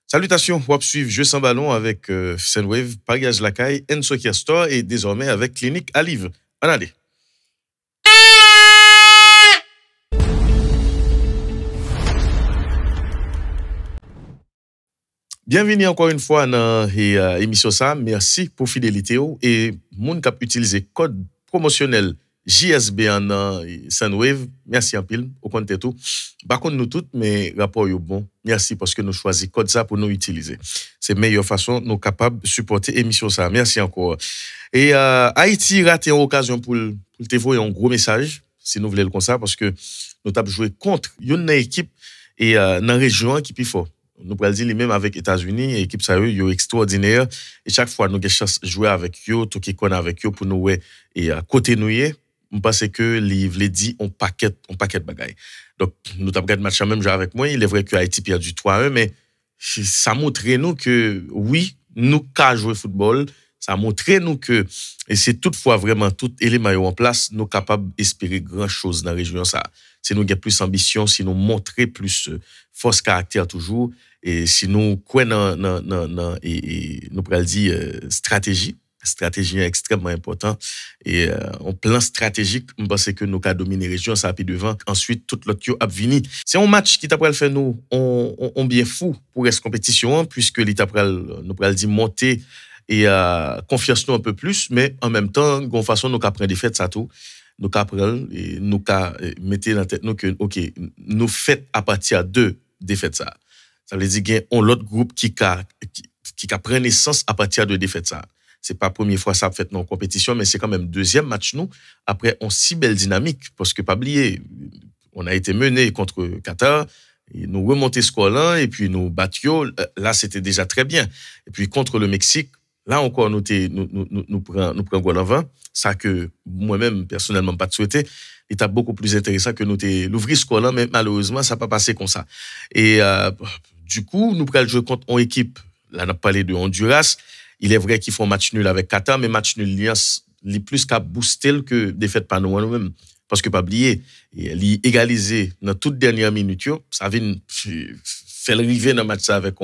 Salutations, wap suivre Jeux sans ballon avec Sendwave, Pagage Lacaille, Enso Store et désormais avec Clinique Alive. En allez. Bienvenue encore une fois dans l'émission ça. Merci pour fidélité et moun k'ap utiliser code promotionnel JSB en Sendwave. Merci en pile au compte tout. Par contre nous toutes mais rapport yo bon. Merci parce que nous choisi code ça pour nous utiliser. C'est la meilleure façon nous capable de supporter émission ça. Merci encore. Et Haïti rate une occasion pour te voyer un gros message si nous voulons le comme ça parce que nous t'avons joué contre une équipe et dans la région qui plus fort. Nous pourrions dire même avec les États-Unis, l'équipe ça yo extraordinaire et chaque fois nous avons chance de jouer avec eux, tout qui connaît avec eux pour nous et à côté nous je pense que les veut dire on paquet bagaille. Donc nous avons regardé match même jouer avec moi, il est vrai que Haïti perdu 3-1 mais ça montre nous que oui, nous ca jouer football, ça montre nous que et c'est toutefois vraiment tout élément en place, nous capables d'espérer grand chose dans la région ça. Si nous avons plus ambition, si nous montrer plus force caractère toujours et si nous croyons et nous pourrions dire stratégie est extrêmement important et en plan stratégique je pense que nous ca dominer région ça puis devant ensuite tout l'autre yo a venir c'est un match qui t'appelle faire nous on bien fou pour cette compétition puisque l'étape nous pourrions dire monter et confiance nous un peu plus mais en même temps gon façon nous ca prendre des fêtes ça tout nous ca prendre et nous ca mettre dans tête nous que OK nous fête à partir de défaite ça veut dire qu'il on l'autre groupe qui prend naissance à partir de défaite ça c'est pas première fois ça fait dans compétition mais c'est quand même deuxième match nous après on si belle dynamique parce que pas oublier on a été mené contre Qatar et nous remonter score là et puis nous battions là c'était déjà très bien et puis contre le Mexique là encore nous prend goal en 20 ça que moi-même personnellement pas souhaité était beaucoup plus intéressant que nous l'ouvrir score là mais malheureusement ça pas passé comme ça et du coup nous prenons jouer contre une équipe là on a parlé de Honduras. Il est vrai qu'ils font match nul avec Qatar, mais match nul, li plus qu'à booster que défaite par nous-mêmes. Parce que pas oublier, il égalisé dans toute dernière minute, ça vient faire arriver dans le match ça avec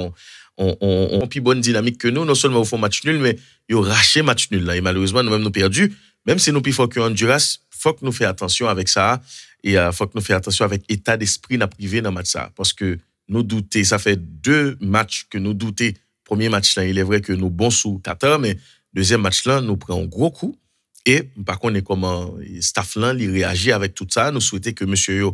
on plus bonne dynamique que nous. Non seulement ils font match nul, mais ils ont raché match nul là. Et malheureusement, nous-mêmes nous perdu. Même si nous plus fort que Honduras, faut que nous fassions attention avec ça. Et faut que nous fassions attention avec état d'esprit n'a privé dans le match ça. Parce que nous douter, ça fait 2 matchs que nous douter. Premier match là, il est vrai que nous bons sous Qatar, mais deuxième match là, nous prenons un gros coup. Et par contre, comment staff là, il réagit avec tout ça. Nous souhaitons que monsieur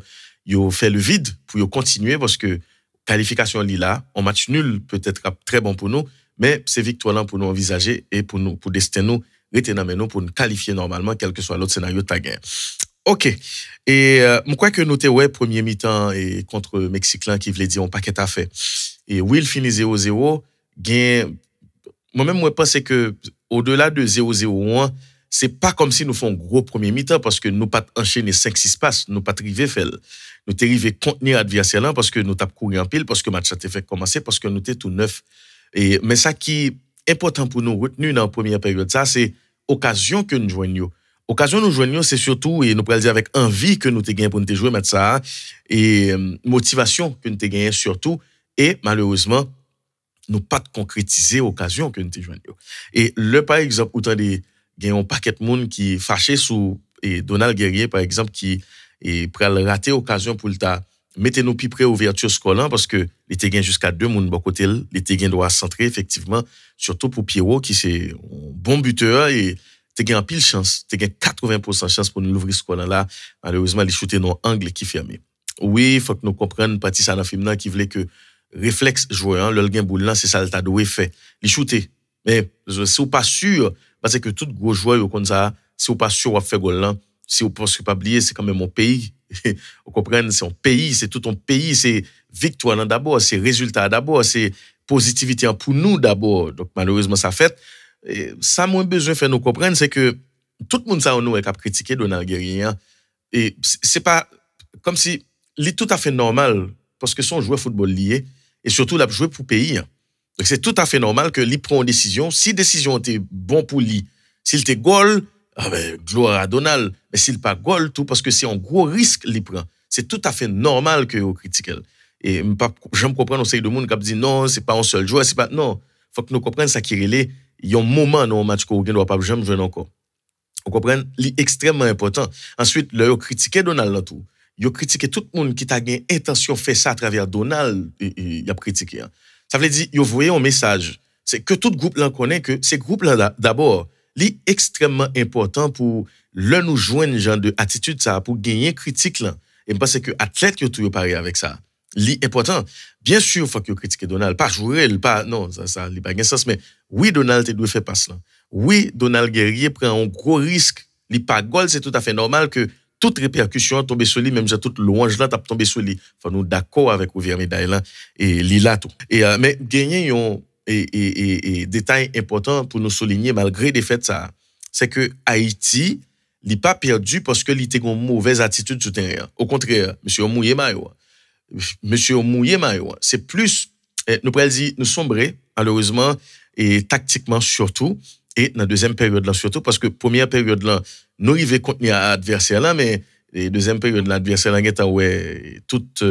yo fait le vide pour yo continuer parce que qualification là, en match nul peut-être très bon pour nous, mais c'est victoire là pour nous envisager et pour destin nous rester dans nous pour nous qualifier normalement quel que soit l'autre scénario ta gain. OK. Et je crois que nous premier mi-temps et contre Mexique là qui voulait dire on paquet à fait. Et Will finit 0-0. Moi-même, moi, pense que au-delà de 0-0-1, c'est pas comme si nous faisons un gros premier mi-temps parce que nous pas enchaîner 5-6 passes, nous pas arriver faire. Nous t'arriver contenir adversaire là parce que nous t'a couru en pile, parce que match a été fait commencer, parce que nous t'es tout neuf. Mais ça qui est important pour nous retenir dans la première période, ça, c'est occasion que nous joignons. Occasion nous joignons, c'est surtout, et nous pourrions dire avec envie que nous t'ai gagné pour nous jouer, mettre ça, et motivation que nous t'ai gagné surtout, et malheureusement, nous pas de concrétiser occasion que nous te joignons. Et le par exemple autant des gagne un paquet de monde qui fâché sous et Donald Guerrier par exemple qui est prêt à rater occasion pour ta mettez nous plus près ouverture scolant parce que il était gain jusqu'à 2 monde bon côté il était gain doit centrer effectivement surtout pour Pierrot qui c'est un bon buteur et tu gain pile chance tu gain 80% chance pour nous l'ouvrir scolant là malheureusement il shooter dans angle qui fermé. Oui, faut que nous comprenions partie ça dans film là qui voulait que réflexe joueur le gain boule là c'est ça le t'a doué fait il shooter mais si ou pas sûr parce que tout gros joueur comme ça si ou pas sûr va faire goal là si ou parce que pas oublier c'est quand même mon pays vous comprenez c'est un pays c'est tout un pays c'est victoire là d'abord c'est résultat d'abord c'est positivité pour nous d'abord donc malheureusement ça fait et ça moins besoin faire nous comprendre c'est que tout le monde ça nous est cap critiquer Donald Guerrier et c'est pas comme si il tout à fait normal parce que son joueur football lié et surtout l'a joué pour pays. Donc c'est tout à fait normal que lui prend une décision. Si décision était bon pour lui, s'il était goal, gloire à Donald. Mais s'il pas goal tout parce que c'est un gros risque lui prend. C'est tout à fait normal que vous critiquez. et j'aime comprendre aussi de monde qui dit non, c'est pas un seul joueur, c'est pas non, faut que nous comprenions ça qui relait, il y a un moment dans un match qu'on ne doit pas jamais jouer encore. Vous comprenez, c'est extrêmement important. Ensuite, le critiquer Donald dans tout. Yo critiqué tout le monde qui t'a gagné intention faire ça à travers Donald, il a critiqué. Ça veut dire yo voyez un message, c'est que tout groupe là connaît que ces groupes là d'abord, c'est extrêmement important pour le nous joindre genre de attitude ça pour gagner critique là. Et parce que athlète yo tout yo paré avec ça. C'est important. Bien sûr, faut que critiquer Donald, pas jouer, pas non, ça il pas gain sens mais oui Donald te doit faire passe là. Oui, Donald Guerrier prend un gros risque, il pas goal, c'est tout à fait normal que toute répercussion tombe sur lui, même si toute louange là tape tomber sur lui. Faut nous d'accord avec Ouvrier Médaille là et Lila tout. Et mais gagner un détail important pour nous souligner malgré des faits ça, c'est que Haïti il pas perdu parce que il était une mauvaise attitude sur terrain. Au contraire, monsieur mouillé maillot. Monsieur mouillé maillot, c'est plus nous pourrions dire nous sombrer malheureusement et tactiquement surtout et dans la deuxième période là surtout parce que première période là nous arrivons contenir adversaire là mais et deuxième période l'adversaire là était ouais toute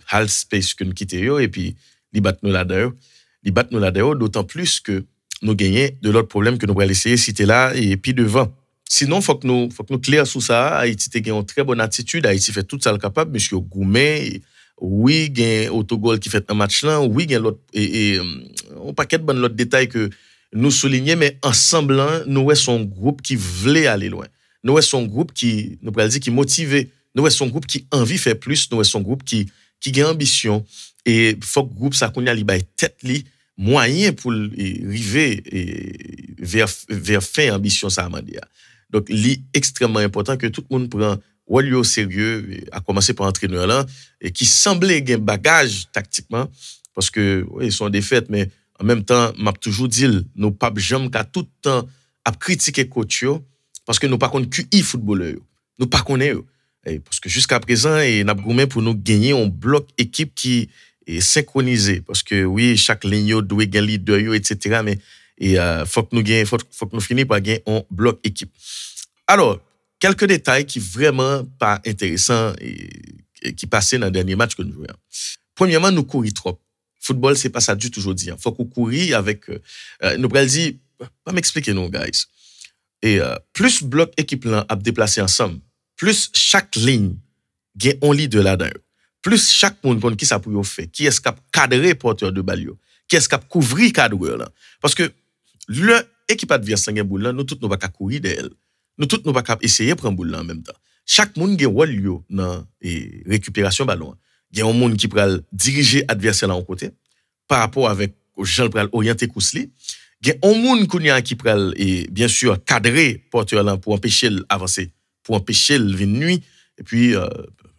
half space que nous quitter yo et puis ils battent nous là-dedans d'autant plus que nous gagnons de l'autre problème que nous allons essayer citer là et puis devant sinon faut que nous clair sur ça. Haïti a une très bonne attitude, Haïti fait tout ça le capable, monsieur Goumet oui gain autogol qui fait un match là, oui gain l'autre et un paquet de bonnes l'autre détails que nous souligner mais ensemble nous son groupe qui voulait aller loin. Nous son groupe qui nous pourrait dire qui motivé, nous son groupe qui envie faire plus, nous son groupe qui a ambition et faut que groupe ça qu'on y a li bay tête li moyen pour arriver vers fin ambition ça mandia. Donc li extrêmement important que tout le monde prend au sérieux à commencer par entraîneur là et qui semblait gain bagage tactiquement parce que oui, ils sont des faits mais en même temps m'a toujours dit nous pas jamais qu'à tout temps à critiquer coach yo parce que nous pas connait QI footballeur nous pas connait parce que jusqu'à présent et n'a gourmet pour nous gagner un bloc équipe qui est synchronisé parce que oui chaque ligne doit gagner leader yo etc. mais et faut que nous gagne faut que nous finir par gagner un bloc équipe. Alors quelques détails qui vraiment pas intéressants et qui passaient dans le dernier match que nous jouons. Premièrement, nous courir trop. Football, c'est pas ça du tout aujourd'hui. Faut qu'on courir avec nous pral dire pas m'expliquer non guys. Et plus bloc équipe là a déplacer ensemble, plus chaque ligne gain un leader là-dedans. Plus chaque monde qui ça pour faire, qui est capable cadrer porteur de balle, qui est capable couvrir cadreur là. Parce que le équipe adverse gain boule là, nous tous nous pas courir d'elle. Nous tous nous pas capable essayer prendre boule là en même temps. Chaque monde gain rôle yo dans récupération ballon. Il y a un monde qui pral diriger adversaire là en côté par rapport avec Jean pral orienter Kousli. Il y a un monde qui pral et bien sûr cadrer porteur là pour empêcher l'avancer, pour empêcher le venir nuit et puis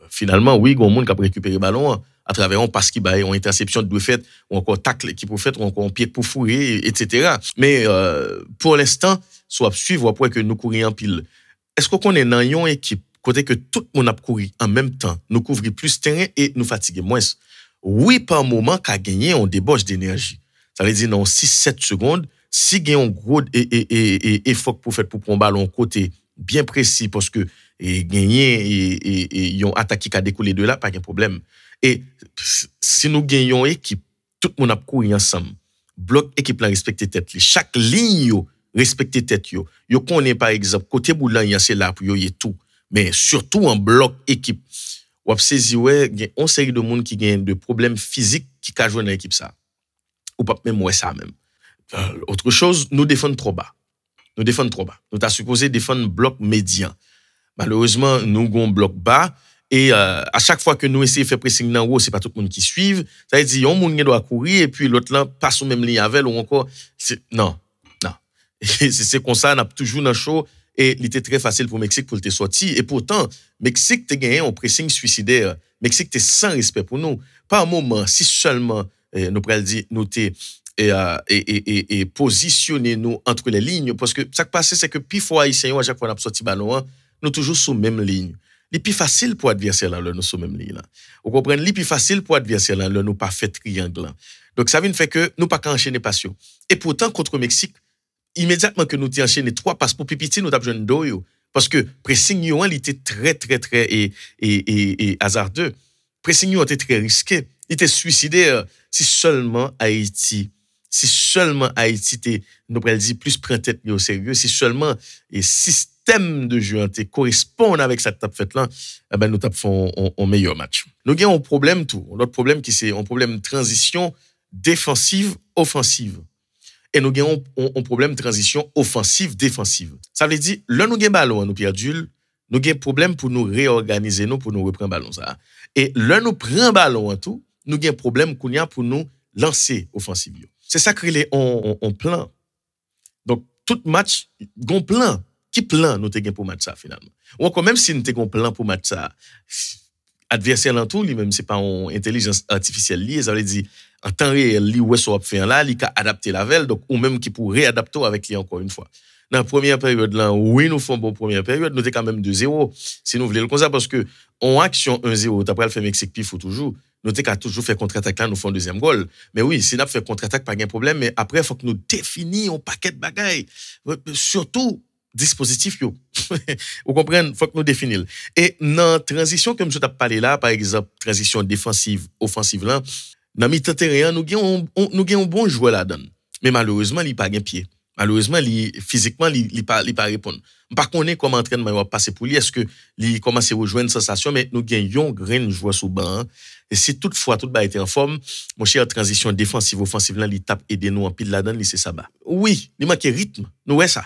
finalement oui, il y a un monde qui a récupérer ballon à travers un passe qui baille, une interception de fait ou encore tacle qui pour faire ou encore un pied pour fourrer etc. Mais pour l'instant, soit suivre après que nous courir en pile. Est-ce qu'on est dans une équipe côté que tout le monde a couru en même temps, nous couvrir plus terrain et nous fatiguer moins. Oui, par moment qu'a gagné on débauche d'énergie. Ça veut dire dans 6-7 secondes, si gagne un gros effort pour faire pour prendre ballon côté bien précis parce que gagner et yon attaque qui a découlé de là pas de problème. Et si nous gagnons équipe, tout le monde a couru ensemble. Bloc équipe là respecter tête li. Chaque ligne yo respecter tête yo. Yo connaît par exemple côté boulan c'est là pour yo y tout. Mais surtout en bloc équipe. Ou ap saisi ouais, il y a une série de monde qui gagne de problèmes physiques qui ka jouer dans l'équipe ça. Ou pas même ouais ça même. Autre chose, nous défendons trop bas. Nous t'a supposé défendre bloc médian. Malheureusement, nous gon bloc bas et à chaque fois que nous essayons de faire pressing dans haut, c'est pas tout le monde qui suit. Ça veut dire un monde qui doit courir et puis l'autre là passe au même ligne avec ou encore non. Et c'est comme ça, on a toujours dans show. Et il était très facile pour Mexique pour te sortir. Et pourtant, Mexique te gagné en pressing suicidaire. Mexique te sans respect pour nous. Pas un moment, si seulement, nous pourrions dire, nous te positionner nous entre les lignes. Parce que ça qui passe, c'est que puis fois haïtien, à chaque fois qu'on a sorti ballon, nous toujours sous même ligne. Les plus facile pour adversaire là, nous sous même ligne là. Vous comprenez? Les plus facile pour adversaire là, nous pas fait triangle là. Donc ça veut dire que nous pas enchaîner passion. Et pourtant contre Mexique, immédiatement que nous t'y enchaîné 3 passes pour Pipiti, nous t'avons joué d'oyo. Parce que pressing il était très et hasardeux. Pressing était très risqué. Il était suicidaire si seulement Haïti nous pourrions dire plus prend tête au sérieux, si seulement et système de jeu correspond avec cette tape fait là, eh ben nous tapons un meilleur match. Nous avons un problème tout, l'autre problème qui c'est un problème de transition défensive offensive. Et nous avons un problème de transition offensive défensive. Ça veut dire là nous avons ballon nous perdu, nous avons un problème pour nous réorganiser nous pour nous reprendre ballon ça. Et là nous prend ballon en tout, nous avons un problème pour nous lancer offensive. C'est ça que les on plan. Donc tout match gon plan. Qui plan nous te gen pour match ça finalement. Ou encore même si nous te gon plan pour match ça, adversaire l'entour lui même c'est pas en intelligence artificielle liée, ça veut dire en temps réel li ouais ça fait là, li ka adapter la veille donc ou même qui pour réadapter avec lui encore une fois. Dans la première période là, oui nous font bon première période, nous t'es quand même 2-0 si nous voulons le comme ça parce que en action 1-0, t'après le fait Mexique puis faut toujours nous t'es qu'à toujours faire contre-attaque là nous font deuxième goal. Mais oui, si n'a fait contre-attaque pas de problème mais après faut que nous définir un paquet de bagailles. Surtout dispositif yo. Vous comprenez, faut que nous définir. Et dans transition comme je t'ai parlé là par exemple, transition défensive offensive là, dans mi-temps terrain nous gagnons un bon joueur là-dedans. Mais malheureusement, il pas gain pied. Malheureusement, physiquement il pas répondre. Par contre, comment entraînement va passer pour lui, est-ce que il commence à rejoindre sensation mais nous gagnons grain joueur sous banc. Et si toutefois tout bas était en forme, mon cher transition défensive offensive là, il tape aider nous en pile là-dedans, c'est ça bas. Oui, il manque rythme. Nous ouais ça.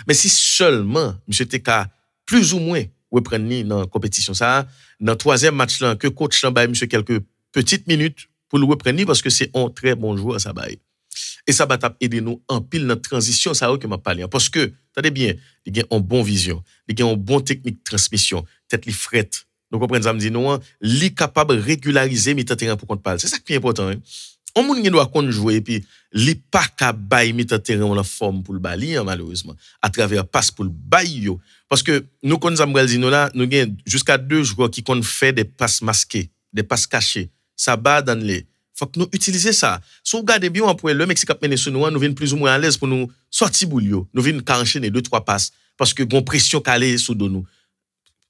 Mais si seulement monsieur Teka plus ou moins reprendre dans la compétition ça, dans troisième match là que coach là bail monsieur quelques petites minutes pour le reprendre parce que c'est un très bon joueur ça bail. Et ça va aider nous en pile dans transition ça que m'a parlé parce que attendez bien, il y a une bonne vision, il y a une bonne technique de transmission, tête li frette. Nous comprenons ça me dit non, li capable régulariser mi terrain pour qu'on parle. C'est ça qui est important. Hein? On moun gen doit kon jouer et puis li pas ka bay mi terrain la forme pour le bali malheureusement à travers passe pour le bay yo parce que nous kon Samuel Dino là nous gen jusqu'à 2 joueurs qui kon fait des passes masquées, des passes cachées. Ça bat dans les faut que nous utiliser ça. Si vous regardez bien après le Mexique a mené sur nous venons plus ou moins à l'aise pour nous sortir boulio. Nous venons enchaîner 2-3 passes parce que gon pression calée sous nous.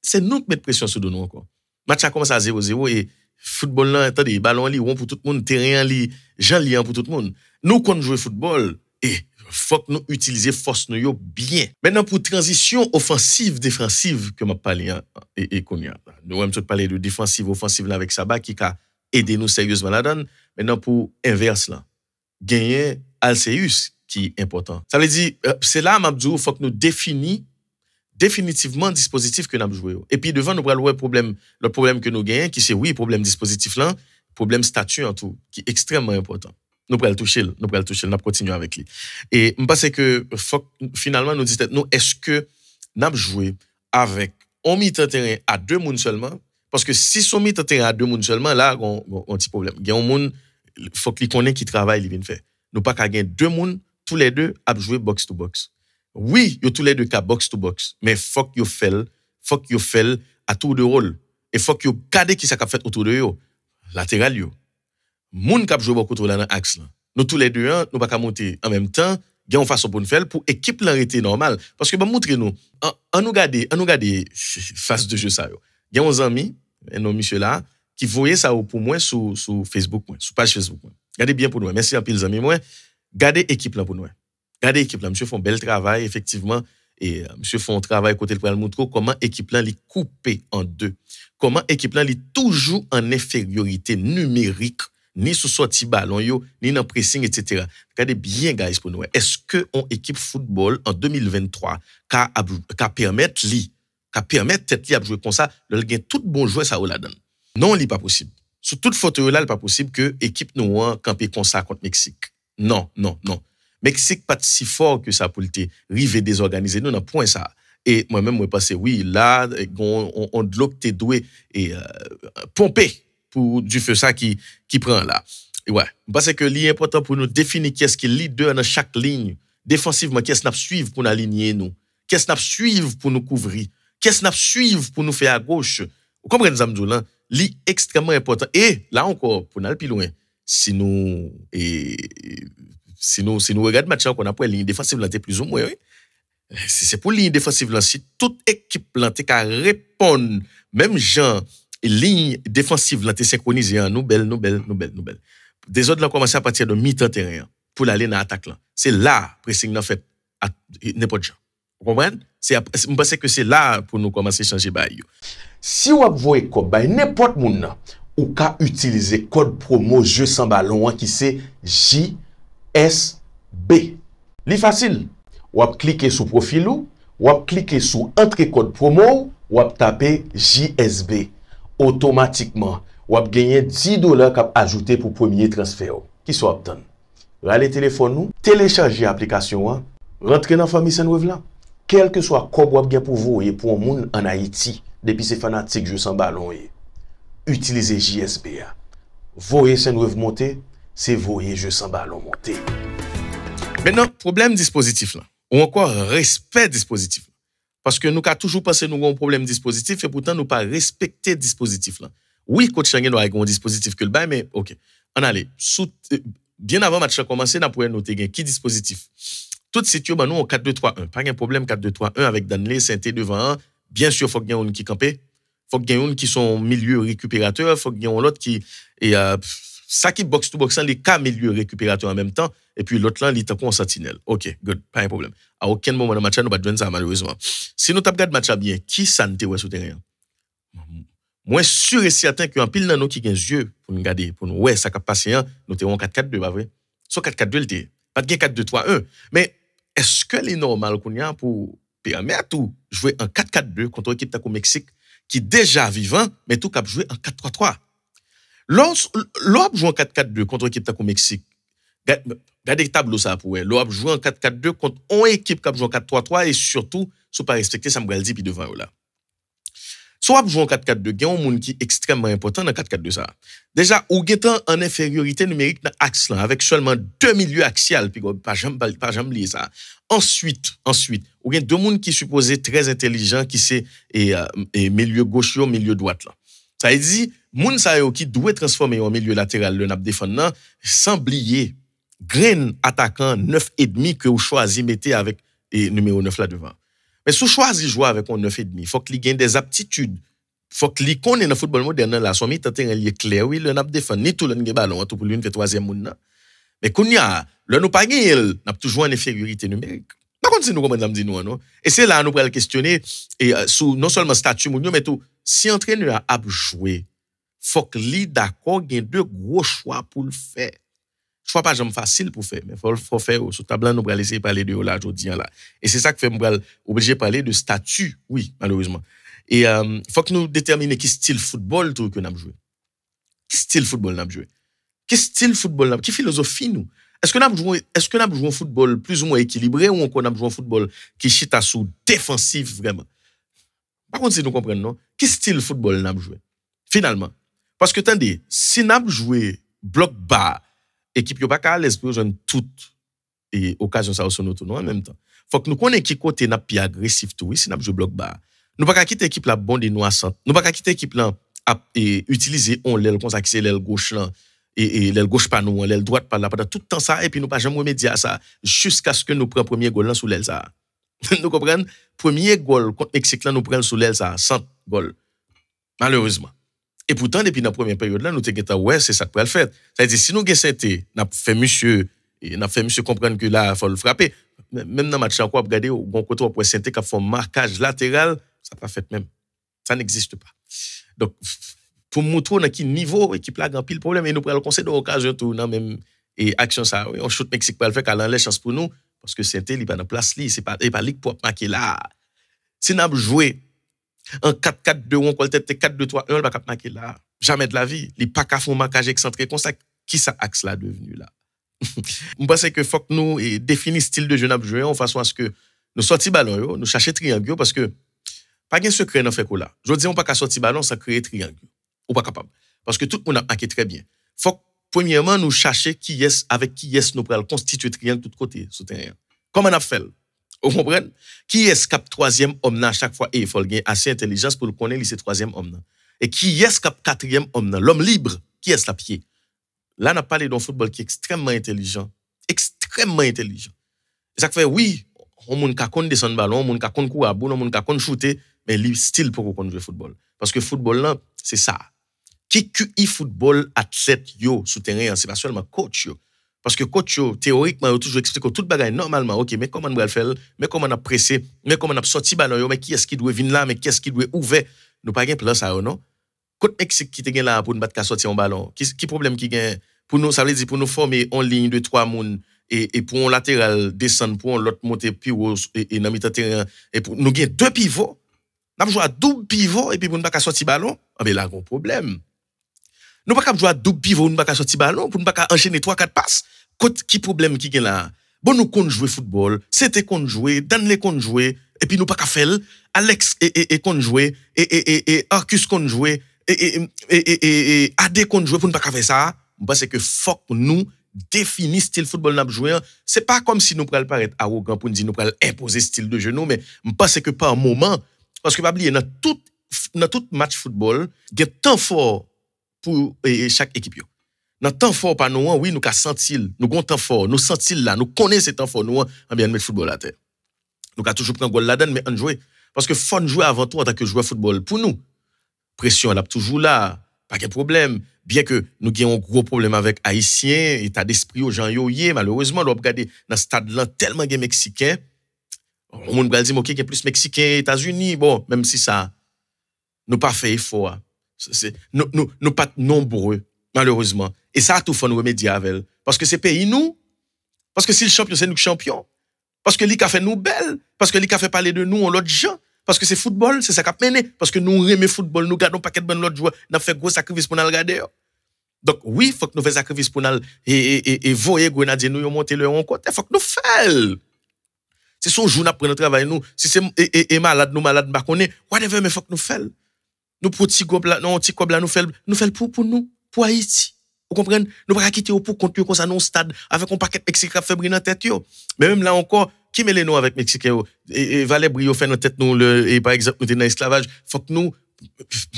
C'est nous qui mettons pression sur nous encore. Match a commencé à 0-0 et football là, attendez, ballon li rond pour tout le monde, terrain li, gens li pour tout le monde. Nous quand jouer football et faut que nous utiliser force nous yo bien. Maintenant pour transition offensive défensive que m'a parlé et konya. Nous même tout parler de défensive offensive là avec Saba qui a aidé nous sérieusement là-dedans. Maintenant pour inverse là, gagner Alceus qui est important. Ça veut dire c'est là m'abdou faut que nous définitivement dispositif que nous avons joué. Et puis devant nous prenons le problème que nous gagnons qui c'est oui problème dispositif là, problème statut en tout qui est extrêmement important. Nous prenons le toucher, nous continuer avec lui. Et je pense que faut finalement nous dit nous est-ce que nous avons joué avec on mi-temps terrain à 2 moun seulement parce que si son mi-temps terrain à 2 moun seulement là on petit problème. Il y a un moun faut qu'il connaisse qui travaille il vient faire. Nous pas qu'à gagner 2 moun tous les deux à jouer box to box. Oui, yo tous les deux cas box to box, mais faut que yo fait à tour de rôle et faut que yo garder qui ça qu'a fait autour de yo, latéral yo. Moun k'ap jouer beaucoup trop là dans axe là. Nous tous les deux nous pas qu'à monter en même temps, gagne façon pour nous faire pour équipe l'arrêter normal parce que ba montrer nous en nous garder face de jeu ça yo. Gagne un ami, un monsieur là qui voyait ça pour moi sur Facebook moi, sur page Facebook moi. Gardez bien pour nous. Merci en pile amis moi. Gardez équipe là pour nous. Regardez l'équipe là, monsieur font bel travail effectivement et monsieur font un travail côté pour montrer comment équipe là li coupé en deux. Comment équipe là li toujours en infériorité numérique ni sous sortie ballon yo, ni dans pressing etc. Regardez bien guys pour nous. Est-ce que on équipe football en 2023 ka permettre tête li à jouer comme ça, le gain tout bon joueur ça là-dedans. Non, li pas possible. Sous toute photo là, il pas possible que équipe nous camper comme ça contre Mexique. Non. Mexique pas si fort que ça pour le river désorganisé nous dans point ça et moi-même moi penser oui là on de l'eau t'es doué et pomper pour du feu ça qui prend là et ouais parce que l'important important pour nous définir qui est-ce qui est leader dans chaque ligne défensivement qui est-ce n'a suivre pour nous aligner nous qui est-ce n'a suivre pour nous couvrir qui est-ce n'a suivre pour nous faire à gauche vous comprenez ça m'dou là li extrêmement important et là encore pour aller plus loin si nous regardons match qu'on après ligne défensive là plus ou moins oui. Si c'est pour ligne défensive là si toute équipe là t'es qu'à répondre même gens ligne défensive là t'es synchronisé nous belle. Des autres là commencé à partir de mi-temps terrain pour aller dans l'attaque là. C'est là pressing là fait à n'importe quoi. Vous comprenez? Je pense que c'est là pour nous commencer à changer bail. Si vous voyez quoi bail n'importe monde ou ka utiliser code promo jeu sans ballon qui c'est JSB. Li facile. Ou cliquer sur profil ou cliquer sur entrée code promo ou taper JSB. Automatiquement, ou gagner $10 cap ajouté pour premier transfert qui soit obtenu. Rale téléphone nous, télécharger l'application, rentrer dans famille Sunwave là. Quel que soit quoi ou bien pour vous et pour un monde en Haïti depuis ces fanatiques jeu sans ballon utilisez JSB. Voyez Sunwave monter, c'est voyez jeu sans ballon monter. Maintenant, problème dispositif là, ou encore respect dispositif. Parce que nous avons toujours pensé nous avons un problème dispositif et pourtant nous pas respecter dispositif là. Oui, coach Changen doit avoir un dispositif que le bail, mais ok. On allait bien avant match a commencé, on pourrait noter qui dispositif. Tout situation ben nous en 4-2-3-1, pas un problème 4-2-3-1 avec Danley, Sainté devant un. Bien sûr, faut qu'il y ait un qui campé, faut qu'il y ait un qui sont milieu récupérateur, faut qu'il y ait un l'autre qui et ça qui box to box les cas milieu récupérateur en même temps et puis l'autre là il est en sentinelle. OK, good, pas un problème. À aucun moment dans match nous pas joindre ça malheureusement. Si nous t'a regardé match bien, qui santé ouais sur terrain. Moi sûr et certain que en pile dans nous qui gagne yeux pour nous regarder pour nous ouais ça cap passer nous t'es en 4-4-2 pas vrai. So 4-4-2 il était pas de 4-2-3-1 mais est-ce que c'est normal qu'on y a pour permettre tout jouer en 4-4-2 contre une équipe au Mexique qui déjà vivant mais tout cap jouer en 4-3-3. L'OAP joue en 4-4-2 contre une équipe au Mexique. Regardez le tableau ça pour l'OAP joue en 4-4-2 contre une équipe qui joue en 4-3-3 et surtout si pas respecter Samuel Di puis devant là. Soit joue en 4-4-2, il y a un monde qui est extrêmement important dans 4-4-2 ça. Déjà, ou getan en infériorité numérique dans axe là avec seulement deux milieux axial puis pas jamais lié ça. Ensuite, ou gen deux monde qui supposé très intelligent qui c'est et milieu gauche ou milieu droite là. Ça veut dire moun sa yo qui doit transformer en milieu latéral le nap défendant sans oublier grain attaquant 9,5 que vous choisi mettez avec numéro 9 là devant. Mais si vous choisissez jouer avec un 9,5, il faut qu'il gagne des aptitudes. Il faut qu'il connaisse dans le football moderne là, son mi-temps il est clair, oui, le nap défend ni tout le ballon, tout pour lui fait troisième moun là. Mais qu'on y a, le nous pas gagné, n'a toujours une infériorité numérique. Par contre, si nous comment dit nous non. Et c'est là nous pourrons questionner et sous non seulement statut moun mais tout si entraîneur a joué, faut qu'il d'accord gagne deux gros choix pour le faire. Choix pas jamais facile pour faire, mais faut faire sur table nous pourrons essayer parler de là aujourd'hui là. Et c'est ça que fait nous obligé parler de statut, oui, malheureusement. Et faut que nous déterminer qui style football tout que nous avons joué. Qui style football nous avons joué? Qui style football nous? Qui philosophie nous? Est-ce que nous avons joué un football plus ou moins équilibré ou encore nous avons joué un football qui chita sous défensif vraiment? Par contre, si nous comprenons, non? Qui style football nous avons joué? Finalement. Parce que attendez, si nous avons joué bloc bas, équipe yo pas qu'à l'aise pour joindre toute et occasion ça sur nous en même temps. Faut que nous connaissons qui côté n'a plus agressif tout, oui, si n'a joué bloc bas. Nous pas qu'à quitter équipe là bonne et noissante. Nous pas qu'à quitter équipe là et utiliser on l'aile comme ça qui c'est l'aile gauche là et l'aile gauche pas nous, l'aile droite pas là pendant tout le temps ça et puis nous pas jamais remédier à ça jusqu'à ce que nous prend premier goal là sous l'aile ça. Nous comprenons premier goal contre Mexique là nous prend sous l'aile ça 100 goal. Malheureusement. Et pourtant, depuis la première période là, nous t'inquiétons, ouais, c'est ça que le faire. C'est-à-dire, si nous avons n'a fait monsieur comprendre que là, il faut le frapper. Même dans le match, encore, regardez, au bon côté, on peut sentir qu'il faut un marquage latéral, ça pas fait même. Ça n'existe pas. Donc, pour montrer dans quel niveau, l'équipe là, a un pile problème, et nous prenons le conseil d'occasion, tout, non, même, et action, ça, oui, on shoot Mexique pour le faire, qu'elle a la chance pour nous, parce que Saint-Étienne, il n'est pas dans place, c'est pas ligue pour marquer là. Si nous avons joué, en 4-4-2 ou encore peut-être 4-2-3-1, il va pas marquer là. Jamais de la vie. Il pas qu'à faire marquage excentré comme ça. Qui ça axe là devenu là? Je pense que faut que nous définir style de jeu à jouer en façon à ce que nous sortir ballon, nous chercher triangle parce que pas de secret dans fait là. Je dis on pas qu'à sortir ballon sans créer triangle. Ou pas capable. Parce que tout le monde a marqué très bien. Faut premièrement nous chercher avec qui est nous pour constituer triangle de tous côtés sur terrain. Comment on a fait? Vous comprenez? Qui est-ce cap troisième homme à chaque fois? Et il faut gagner assez intelligence pour le connaître, c'est troisième homme. Et qui est-ce cap quatrième homme? L'homme libre, qui est-ce la pied? Là, on a parlé d'un football qui est extrêmement intelligent. Extrêmement intelligent. Et ça fait, oui, on moun ka kon descendre ballon, on moun ka kon courir à bout, on moun ka kon shooter, mais lui style pour qu'on joue football. Parce que football là, c'est ça. Qui QI football athlète yo sous terrain, c'est pas seulement coach yo. Parce que coach yo théoriquement yo toujours explique tout bagaille normalement. OK, mais comment on va le faire? Mais comment on a pressé? Mais comment on a sorti ballon yo? Mais qui est-ce qui doit venir là? Mais qui est-ce qui doit ouvert? Nous pas gain plan ça non. Côte Mexique qui te gain là pour nous battre sortir un ballon. Qui problème qui gain pour nous ça veut dire pour nous former en ligne de 3 moun et pour un latéral descendre pour l'autre monter pivot et dans mi-temps terrain et pour nous gain 2 pivots. N'a joué à double pivot et puis pour nous pas sortir ballon. Ah ben là gros problème. Nous pas jouer à double pivot, nous pas sortir ballon pour nous pas enchaîner 3-4 passes. Qui problème qui gain là? Bon nous qu'on jouer football, c'était qu'on jouer, Dan les qu'on jouer et puis nous pas faire Alex et qu'on jouer et Arcus qu'on jouer et AD qu'on jouer pour nous pas faire ça. Parce que faut que nous définir style football n'a jouer. C'est pas comme si nous pral paraître arrogant pour nous dire nous pral imposer style de jeu nous mais parce que par moment parce que pas oublier dans tout match football, il y a temps fort pour chaque équipe yo. Dans temps fort pas nous oui nous ka sentir, nous gon temps fort, nous sentir là, nous connaissons temps fort nous en bien mettre football à terre. Nous ka toujours prendre goal là-dedans mais on jouer parce que faut jouer avant tout en tant que joueur football pour nous. Pression elle a toujours là, pas de problème. Bien que nous ayons un gros problème avec haïtiens, état d'esprit aux gens yo malheureusement on doit regarder dans stade là tellement de mexicains. On va dire OK, il y a plus mexicains, États-Unis, bon, même si ça nous pas fait effort. C'est nous pas nombreux malheureusement. Et ça tout faut nous remédier avec parce que ces pays nous parce que si le champion c'est nous champion parce que lui a fait nous belle parce que lui a fait parler de nous en l'autre gens parce que c'est football, c'est ça qu'a mené parce que nous aimons football, nous gardons paquet de bon l'autre joueur, n'a fait gros sacrifice pour nous regarder. Donc oui, faut que nous fassions sacrifice pour nous et voyer grenadier nous monter le en côté, faut que nous fassions. Si son jour n'a pris notre travail nous, si c'est malade nous malade pas connaît, whatever mais faut que nous fassions. Nous petit gob là, non petit gob là nous fait pour nous, pour Haïti. Vous comprenez? Nous pas quitter pour compte comme ça non stade avec un paquet mexicain fait briller dans tête yo. Mais même là encore qui mêle nous avec mexicain et Valet Brio fait dans tête nous et par exemple nous dans esclavage, faut que nous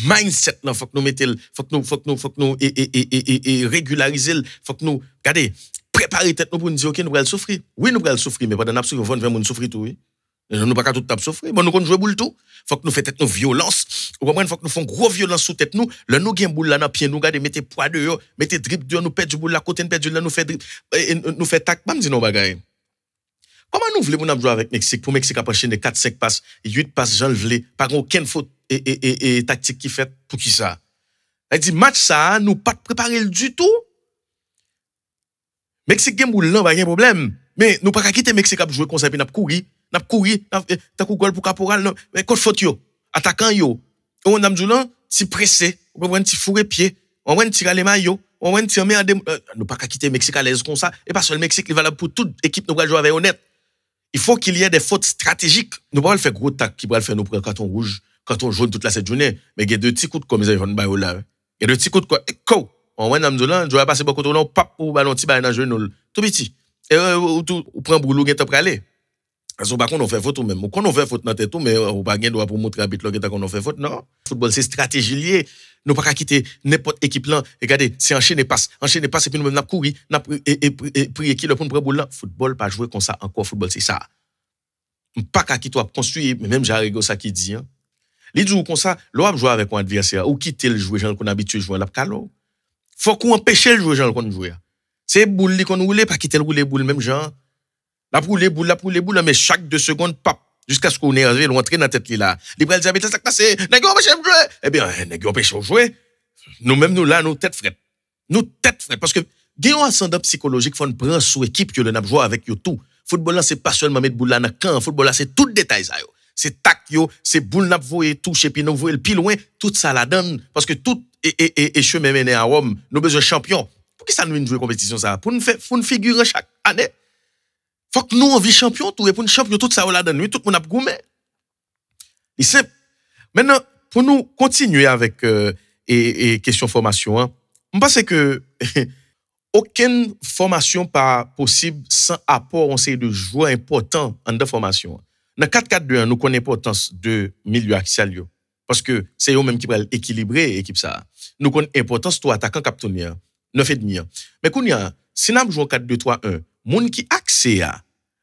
mindset là, faut que nous mettez faut que nous et régulariser, faut que nous regardez préparer tête nous pour nous dire OK nous va souffrir. Oui nous va souffrir mais pendant n'a souffrir 20 moun souffrir tout oui. Nous pas tout tap souffrir. Bon nous qu'on jouer boule tout. Faut que nous fait tête nous violence. Vous comprenez faut que nous font gros violence sous tête nous. Le nous gain boule là dans pied nous regardez mettez poids dehors, mettez drip dehors nous perd du boule là côté perd du là nous fait drip nous fait tac pas me dire non bagaille. Comment nous voulons nous jouer avec Mexique pour Mexique après enchaîner 4-5 passes, 8 passes Jean Vlé, pas aucune faute et tactique qui fait pour qui ça. Elle dit match ça nous pas préparer du tout. Mexique game boule là pas de problème, mais nous pas quitter Mexique à jouer comme ça puis n'a courir t'as goal pour caporal mais contre faute yo, attaquant yo. On a dit là, si pressé, on va ti fourrer pied, on va tirer les maillots. On va tirer nous pas quitter Mexique à l'aise comme ça et pas seulement Mexique, il valable pour toute équipe nous va jouer avec honnête. Il faut qu'il y ait des fautes stratégiques. Nous pas le faire gros tac qui va le faire nous prendre carton rouge, carton jaune toute la cette journée, mais il y a deux petits coups de comme ils vont bailler là. Il y a deux petits coups de quoi on va nous là, je vais passer beaucoup de temps pas pour ballon petit balle dans genou tout petit. Et ou prend boulot qui est pour aller. Parce qu'on pas qu'on fait faute ou même. Qu'on fait faute dans tête tout mais on pas gain droit pour montrer habit là qu'on fait faute non. Football c'est stratégie liée. Nous pas quitter n'importe équipe là. Regardez, c'est enchaîner passe et puis nous même n'a courir, n'a et prier qui le pour boule là. Football pas jouer comme ça encore football c'est ça. Pas quitter toi construire même Jarigo ça qui dit hein. Li dit comme ça, l'on jouer avec un adversaire ou quitter le joueur qu'on habitué jouer là calo. Faut qu'on empêcher le joueur qu'on jouer. C'est boule qu'on roule pas quitter le rouler boule même genre. La rouler boule mais chaque 2 secondes pap jusqu'à ce qu'on est arrivé l'entrée dans tête là. Les bras diabète ça passé, nèg empêcher jouer. Eh bien, nèg empêcher jouer. Nous même nous là nous tête frette. Nous tête frette parce que gagnons ascendant psychologique faut prendre sous équipe que le n'a jouer avec yo tout. Football là c'est pas seulement mettre boule là dans camp, football là c'est tout détail ça yo. C'est tac yo, c'est boule n'a voyer toucher puis nous voyer le plus loin, tout ça la donne parce que tout et chemin mené à Rome, nous besoin champion. Pour qui ça nous jouer compétition ça pour nous figurer chaque année. Faut que nous on vit champion tout et pour une champion tout ça là donne nous tout monde a goumé. Et c'est maintenant pour nous continuer avec et question formation hein, je pense que aucune formation pas possible sans apport on sait de joueurs importants en de formation. Dans 4-4-2 nous connaissons l'importance de milieu axial yo parce que c'est eux même qui va équilibrer équipe ça. Nous connaissons l'importance toi attaquant capitaine 9,5. Mais qu'on y a si nous jouons 4-2-3-1, moun qui accès à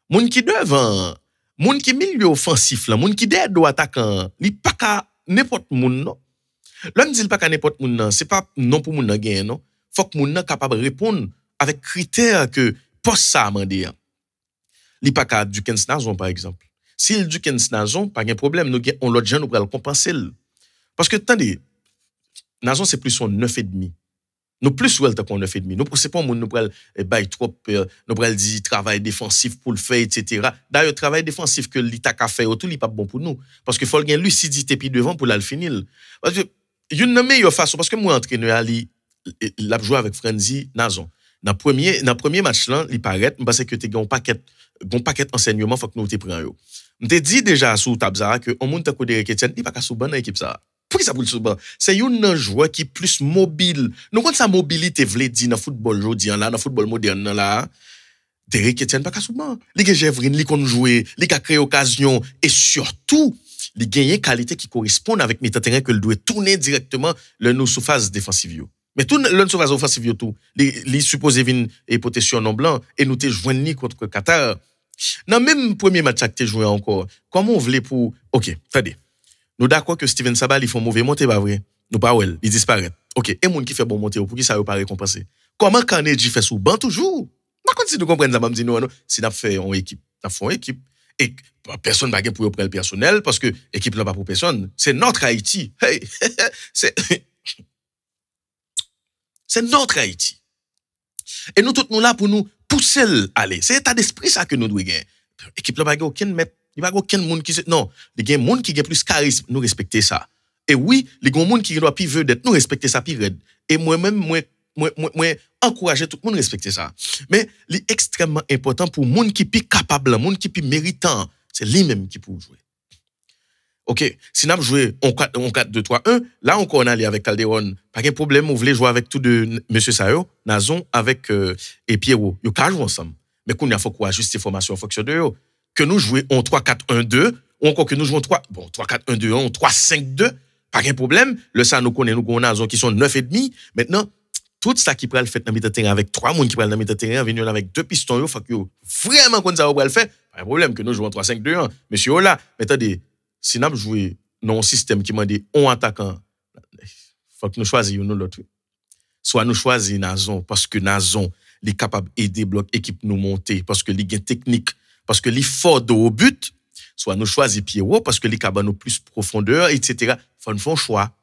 moun qui devant Moun qui milieu offensif là, moun qui d'aide au attaquant, li pas ka n'importe moun non. L'on dit pas ka n'importe moun non, c'est pas non pour moun nan gagner non. Faut que moun nan capable répondre avec critères que poste ça mandé. Li pas ka Dukens Nazon par exemple. S'il Dukens Nazon, pas de problème, nous on l'autre gens nous pral compenser. Parce que attendez, Nazon c'est plus son 9,5. Nous plus ou qu'on 9,5. Nous c'est pas moun nous pral bail trop nous pral dit travail défensif pour le faire etc. D'ailleurs travail défensif que l'État a fait tout li pas bon pour nous parce que faut gain lucidité puis devant pour la finir. Parce que une meilleure façon parce que moi entraîneur ali l'a joué avec Frenzy Nazon. Dans premier match là, il paraît parce que tu as un paquet enseignement faut que nous te prend yo. M'te dit déjà sous Tabzara que on monte ko Derek Etienne, il pas ka sous ban dans équipe ça. Pour qui ça pour sous ban? C'est un joueur qui plus mobile. Nous quand sa mobilité vle di dans football jodi là, dans football moderne là, Derek Etienne pas ka sous ban. Li gen Jevrine, li kon jouer, li ka créer occasion et surtout li gagner qualité qui correspond avec milieu terrain que le doit tourner directement le nous sous phase défensive yo. Mais tout l'un sous phase offensive yo tout, li supposé vinn et protection non blanc et nous te joindre contre Qatar. Dans même premier match que tu joué encore, comment on voulait pour OK, attendez. Nous d'accord que Steven Sabal il font mauvais monter pas vrai. Nous pas well, il disparaît. OK, et moun qui fait bon monter pour qui ça pas récompensé. Comment Carnegie fait sous banc toujours? Par contre si nous comprenons ça m'a dit non, si n'a fait en équipe, n'a fait en équipe et personne va pour prendre le personnel parce que équipe là pas pour personne, c'est notre Haïti. Hey, c'est notre Haïti. Et nous tous nous là pour nous pousser aller. C'est état d'esprit ça que nous devons gagner. Équipe là pas aucun maître, il pas aucun monde qui non, il y a monde qui a plus charisme, nous respecter ça. Et oui, les gros monde qui doit plus veut d'être nous respecter ça plus raide. Et moi-même moi encourager tout le monde respecter ça. Mais c'est extrêmement important pour monde qui plus capable, monde qui plus méritant, c'est lui-même qui peut jouer. OK, si nous jouer en 4-2-3-1, là encore on allait avec Calderon, pas de problème, on voulait jouer avec tout de monsieur Sayo, Nazon avec et Pierrot, yo ka jouer ensemble. Mais qu'on a faut quoi ajuster formation en fonction de yo. Que nous jouer en 3-4-1-2 ou encore que nous jouons 3-4-1-2 3-5-2, pas de problème. Le ça nous connaît nous Nazon qui sont 9,5. Maintenant tout ça qui pral fait dans milieu terrain avec 3 monde qui pral dans milieu terrain venir avec 2 pistons yo, faut que yo vraiment comme ça pral faire. Pas de problème que nous jouons 3-5-2 monsieur là, mais attendez si nous jouons dans un système qui m'a dit on attaquant, faut que nous choisissions nous l'autre. Soit nous choisissons Nazon parce que Nazon est capable d'aider bloc équipe nous monter parce que il a technique, parce que il est fort au but, soit nous choisissons Pierrot parce que il est capable nous plus profondeur etc. Faut nous faire un choix.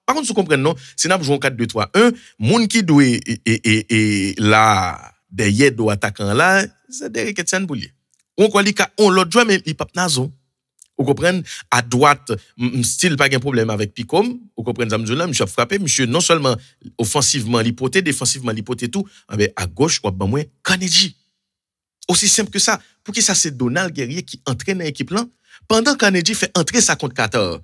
Par contre, vous comprenez non, si nous jouons 4-2-3-1, monde qui doit et là derrière do attaquant là, c'est Derek Etienne Boulier. On l'autre joueur mais il pas Nazon. Vous comprenez à droite style pas de problème avec Picom, vous comprenez Zamzoula, monsieur a frappé monsieur non seulement offensivement l'hypothèse, défensivement l'hypothèse tout, mais à gauche ou à moins Carnegie. Aussi simple que ça. Pour qui ça c'est Donald Guerrier qui entraîne l'équipe là pendant Carnegie fait entrer ça contre Qatar.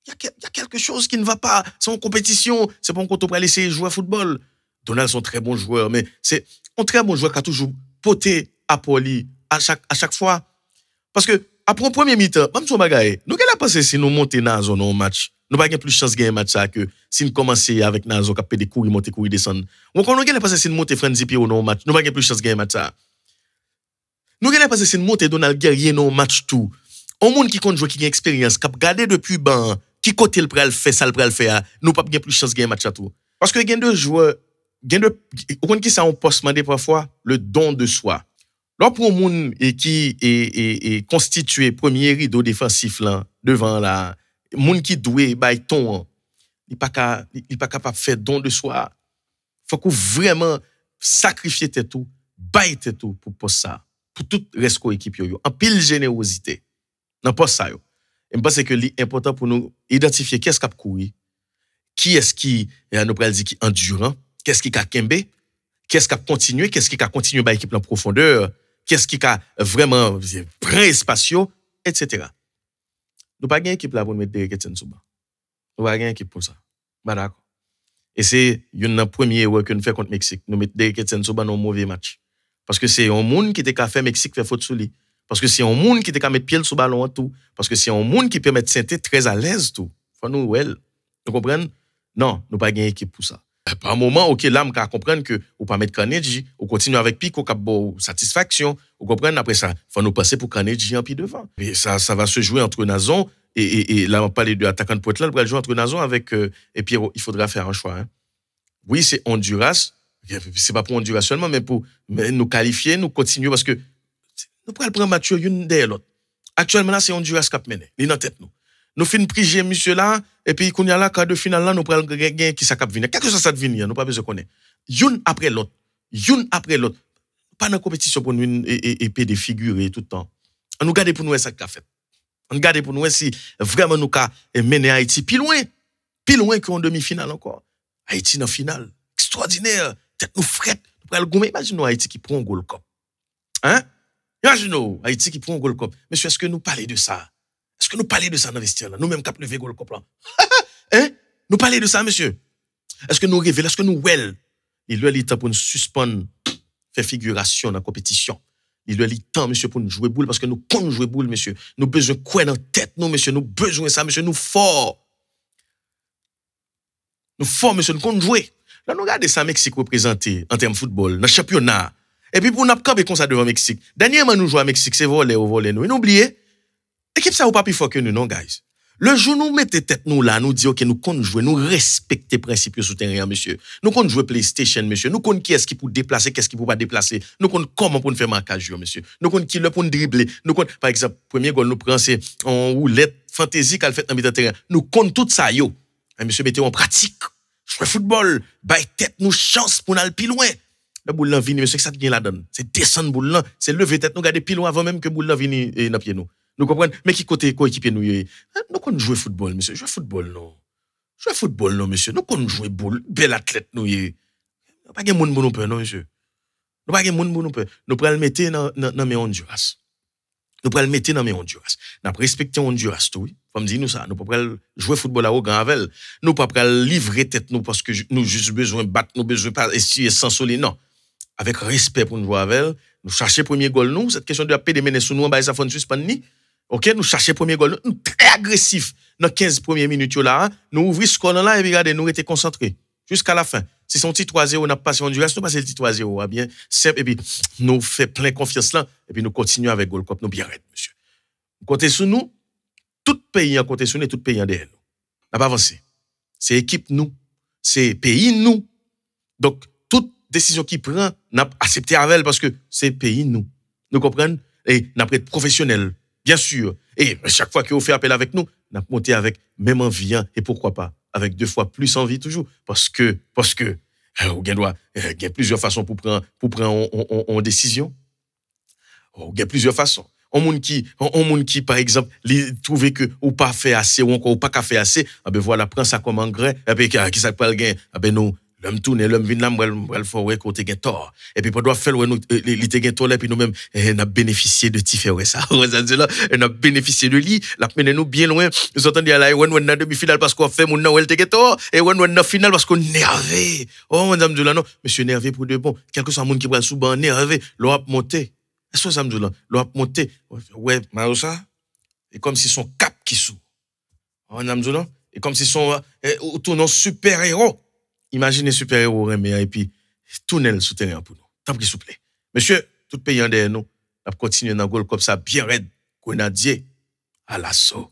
Il y a quelque chose qui ne va pas, c'est en compétition, c'est pas qu'on peut laisser jouer au football. Donald sont très bons joueurs mais c'est un très bon joueur qui a toujours poté à Poli à chaque fois. Parce que, après le premier mi-temps, même si on bagaille, nous, qu'est-ce passé si nous montons Nazon dans un match? Nous n'avons pas plus de chance de gagner un match ça que si nous commençons avec Nazon, qui a fait des coups, monter, coups, descendre. Nous, qu'est-ce passé si nous montons Frenzy Pierrot dans un match? Nous n'avons pas plus de chance de gagner un match ça. Nous, qu'est-ce passé si nous montons Donald Guerrier dans un match tout? Un monde qui compte jouer, qui a expérience, qui a gardé depuis ban, qui côté le pral fait, ça le pral fait, nous pas plus de chance de gagner un match ça tout. Parce que il y a deux joueurs, on qui ça on peut se demander parfois le don de soi. Là pour un monde qui est constitué premier rideau défensif là devant là, monde qui doué bail ton, il pas capable faire don de soi. Faut qu'on vraiment sacrifier tout, bail tout pour ça, pour tout reste équipe yo. En pile générosité. Dans poste ça yo. Et je pense que l'important pour nous identifier qu'est-ce qui a couru, qui est-ce qui nous pral dit qui endurant, qu'est-ce qui a kembe, qu'est-ce qui a continué, qu'est-ce qui a continué par équipe en profondeur, qu'est-ce qui a vraiment prend espace, etc. Nous pas gagne équipe là pour mettre Derek Etienne Souba. Nous pas gagne équipe pour ça. Bah d'accord. Et c'est une première erreur que nous fait contre Mexique. Nous mettre Derek Etienne Souba dans un mauvais match. Parce que c'est un monde qui était qu'à faire Mexique fait faute sur lui. Parce que c'est un monde qui était qu'à mettre pied sur ballon tout. Parce que c'est un monde qui peut mettre Sainté très à l'aise tout. Faut nous well. Vous comprenez? Non, nous pas gagne équipe pour ça. par un moment, OK, là, on comprendre que ou pas mettre Carnegie, ou continue avec Pico, cap bon satisfaction, ou comprendre après ça, faut nous passer pour Carnegie en pied devant. Et ça va se jouer entre Nazon et là, on parle de attaquant de Poitlan, on va jouer entre Nazon avec et Pierrot. Il faudra faire un choix. Hein. Oui, c'est Honduras. C'est pas pour Honduras seulement, mais pour nous qualifier, nous continuer parce que nous pourrons prendre match une derrière l'autre. Actuellement, là, c'est Honduras qui a mené. Il est dans tête nous. Nous finissons priger monsieur là, et puis, quand il y a la quart de finale là, nous prenons gagner qui ça cap venir. Qu'est-ce que ça venir? Nous pas besoin de connaître. Une après l'autre. Pas dans compétition pour nous et défigurer tout le temps. On nous garde pour nous ça qu'a fait. On garde pour nous si vraiment nous qu'a mené Haïti plus loin qu'en demi-finale encore. Haïti dans finale. Extraordinaire. Tête nous frette. Nous prenons le goût. Imaginez Haïti qui prend un goal cup. Hein? Imaginez Haïti qui prend un goal cup. Monsieur, est-ce que nous parlons de ça? Est-ce que nous parlons de ça dans vestiaire là? Nous-mêmes cap lever goal cup là. Hein? Nous parlons de ça, monsieur. Est-ce que nous rêvons? Est-ce que nous well? Il est temps pour nous suspendre, faire figuration dans la compétition. Il est temps, monsieur, pour nous jouer boule parce que nous comptons jouer boule, monsieur. Nous besoin quoi dans la tête, nous, monsieur. Nous besoin ça, monsieur. Nous forts. Nous forts, monsieur. Nous comptons jouer. Là, nous regardons ça, Mexique représenté en termes de football, dans le championnat. Et puis, pour nous camper comme ça devant Mexique. Dernièrement, nous jouons à Mexique, c'est voler. Nous. Et n'oubliez, équipe ça ou pas plus fort que nous, non, guys. Le jour nous mettez tête nous là, nous dit OK, nous comptons jouer, nous respecter principes souterrains, monsieur. Nous comptons jouer PlayStation, monsieur. Nous comptons qui est-ce qui peut déplacer, qu'est-ce qui peut pas déplacer. Nous comptons comment pour nous faire marquage, monsieur. Nous comptons qui le pour nous dribbler. Nous comptons par exemple, premier goal nous prend c'est en roulette fantaisie qu'elle fait dans le terrain. Nous comptons tout ça yo. Et monsieur mettez en pratique. Jouer football, bail tête nous chance pour aller plus loin. La boule là vini, monsieur, que ça vient la donne. C'est descendre boule là, c'est lever tête nous garder plus loin avant même que boule là vini dans pied nous. Nous comprenons, mais qui côté coéquipier nous nous connaissons jouer football, monsieur. Jouer football, non, monsieur. Nous connaissons jouer boule, bel athlète, nous pas de monde pour nous peur, non, monsieur. Nous pas de monde pour nous peur. Nous prenons le mettre dans mes Honduras. Nous prenons le mettre dans mes Honduras. Nous respecter Honduras, tout, oui. Faut me dire nous ça. Nous pas jouer football à haut grand avec. Nous pas livrer tête nous parce que nous juste besoin battre, nous besoin pas estier sans soleil, non. Avec respect pour nous jouer avec, nous chercher premier goal nous, cette question de la paix de mener sous nous, bah ça faut nous suspendre ni. OK, nous chercher premier goal, nous très agressif dans 15 premières minutes là, nous ouvrir score là et puis regardez, nous étions concentrés jusqu'à la fin. Si son petit 3-0 n'a pas passé Honduras, nous passer le petit 3-0 bien simple et puis nous fait plein confiance là et puis nous continuons avec Gold Cup, nous bien raide monsieur. Comptez sur nous, tout pays en comptez sur nous, tout pays en derrière nous. N'a pas avancé. C'est équipe nous, c'est pays nous. Donc toute décision qui prend, n'a accepté avec elle parce que c'est pays nous. Nous comprenons et n'a pas être professionnel. Bien sûr. Et chaque fois que vous fait appel avec nous, on a monté avec même envie et pourquoi pas avec 2 fois plus envie toujours parce que il y a plusieurs façons pour prendre en décision. Il y a plusieurs façons. On monde qui par exemple trouver que ou pas fait assez ou encore ou pas qu'a fait assez, ben voilà prend ça comme engrais et puis qui ça pas le gain, ben nous l'homme tourne l'homme vient là m'el faut ouais côté gain tort et puis pas doit faire ouais nous li te gain tort là puis nous même n'a bénéficié de ti faire ça là on a bénéficié de lui la mener nous bien loin nous entendez là on dans demi-finale parce qu'on fait mon non elle te gain tort et on dans finale parce qu'on nervé madame là non monsieur nervé pour de bon quelque soit monde qui va sous ban nervé l'on a monté est-ce que ça me dit là l'on a monté ouais mais ça et comme si son cap qui sous madame là et comme si son autour non super héros. Imaginez super-héros et puis tunnel souterrain pour nous. Tant pis, s'il vous plaît. Monsieur, tout pays en derrière nous, on va continuer dans le goal comme ça, bien raide, grenadier à l'assaut.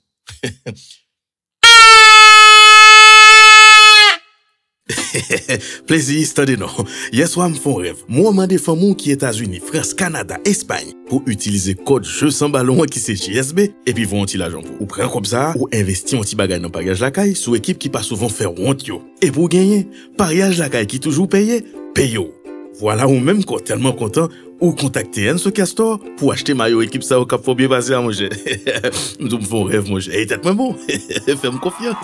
Plaisir, attendez non. Hier soir, me font rêve. Moi, m'a des femmes qui États-Unis, France, Canada, Espagne, pour utiliser code jeu sans ballon qui c'est GSB, et puis vont l'argent pour. Ou prendre comme ça, ou investir un petit bagage dans bagage la caille, sous équipe qui pas souvent faire honte yo. Et pour gagner, pariage la caille qui toujours payé, payo. Voilà, ou même quand tellement content, ou contacter Enso Castor pour acheter maillot équipe ça au cap faut bien passer à manger. Nous me font rêve, manger. Et tête moi bon. Fais-moi confiance.